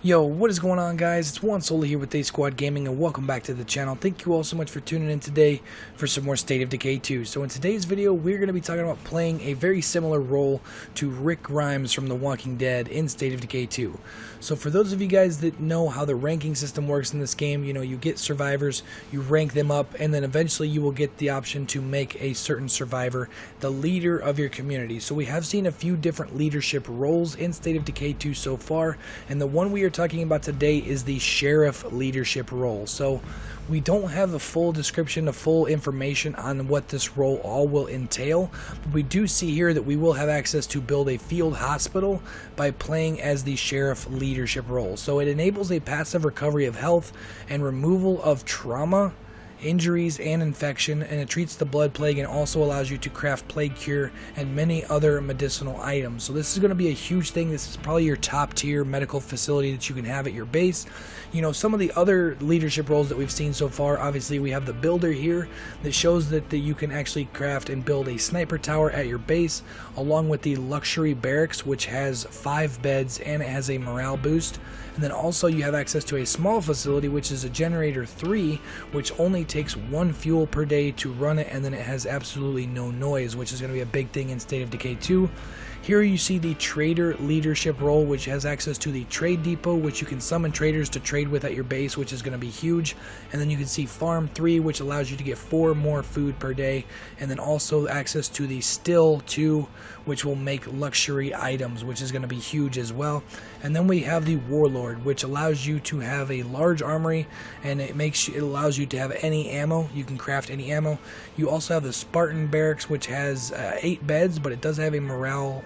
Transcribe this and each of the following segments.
Yo, what is going on, guys? It's Juan Sola here with Day Squad Gaming, and welcome back to the channel. Thank you all so much for tuning in today for some more State of Decay 2. So in today's video, we're going to be talking about playing a very similar role to Rick Grimes from The Walking Dead in State of Decay 2. So for those of you guys that know how the ranking system works in this game, you know, you get survivors, you rank them up, and then eventually you will get the option to make a certain survivor the leader of your community. So we have seen a few different leadership roles in State of Decay 2 so far, and the one we are talking about today is the sheriff leadership role. So we don't have a full description, a full information on what this role all will entail, but we do see here that we will have access to build a field hospital by playing as the sheriff leadership role. So it enables a passive recovery of health and removal of trauma, injuries, and infection, and it treats the blood plague and also allows you to craft plague cure and many other medicinal items. So this is going to be a huge thing. This is probably your top tier medical facility that you can have at your base. You know, some of the other leadership roles that we've seen so far, obviously we have the builder here that shows that you can actually craft and build a sniper tower at your base, along with the luxury barracks, which has 5 beds and it has a morale boost. And then also you have access to a small facility, which is a generator 3, which only takes 1 fuel per day to run it, and then it has absolutely no noise, which is going to be a big thing in State of Decay 2. Here you see the trader leadership role, which has access to the trade depot, which you can summon traders to trade with at your base, which is going to be huge. And then you can see farm 3, which allows you to get 4 more food per day, and then also access to the still 2, which will make luxury items, which is going to be huge as well. And then we have the warlord, which allows you to have a large armory, and it allows you to have any ammo. You can craft any ammo. You also have the Spartan barracks, which has 8 beds, but it does have a morale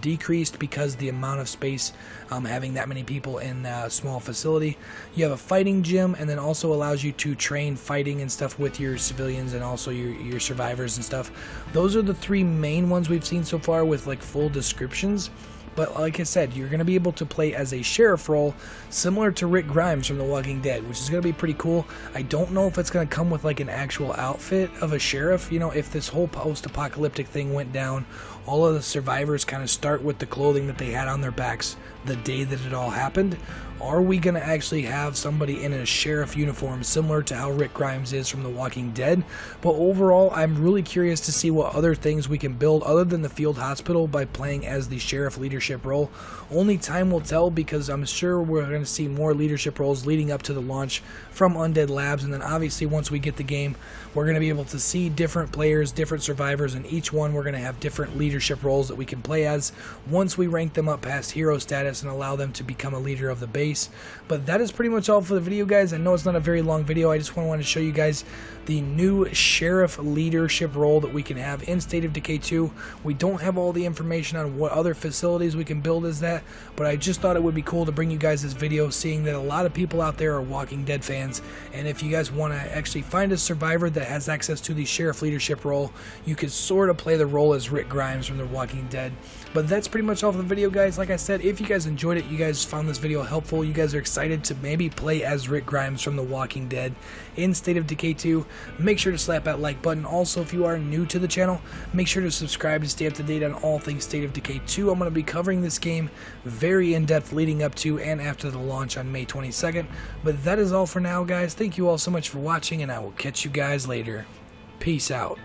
decreased because the amount of space having that many people in a small facility. You have a fighting gym, and then also allows you to train fighting and stuff with your civilians and also your survivors and stuff. Those are the 3 main ones we've seen so far with like full descriptions. But like I said, you're going to be able to play as a sheriff role similar to Rick Grimes from The Walking Dead, which is going to be pretty cool. I don't know if it's going to come with like an actual outfit of a sheriff. You know, if this whole post-apocalyptic thing went down, all of the survivors kind of start with the clothing that they had on their backs the day that it all happened. Are we going to actually have somebody in a sheriff uniform similar to how Rick Grimes is from The Walking Dead? But overall, I'm really curious to see what other things we can build other than the field hospital by playing as the sheriff leadership role. Only time will tell, because I'm sure we're going to see more leadership roles leading up to the launch from Undead Labs, and then obviously once we get the game, we're going to be able to see different players, different survivors, and each one we're going to have different leadership roles that we can play as once we rank them up past hero status and allow them to become a leader of the base. But that is pretty much all for the video, guys. I know it's not a very long video. I just want to show you guys the new sheriff leadership role that we can have in State of Decay 2. We don't have all the information on what other facilities we can build as that, but I just thought it would be cool to bring you guys this video, seeing that a lot of people out there are Walking Dead fans, and if you guys want to actually find a survivor that has access to the sheriff leadership role, you could sort of play the role as Rick Grimes from The Walking Dead. But that's pretty much all for the video, guys. Like I said, if you guys enjoyed it, you guys found this video helpful, you guys are excited to maybe play as Rick Grimes from The Walking Dead in State of Decay 2, make sure to slap that like button. Also, if you are new to the channel, make sure to subscribe to stay up to date on all things State of Decay 2. I'm going to be covering this game very in-depth leading up to and after the launch on May 22nd. But that is all for now, guys. Thank you all so much for watching, and I will catch you guys later. Peace out.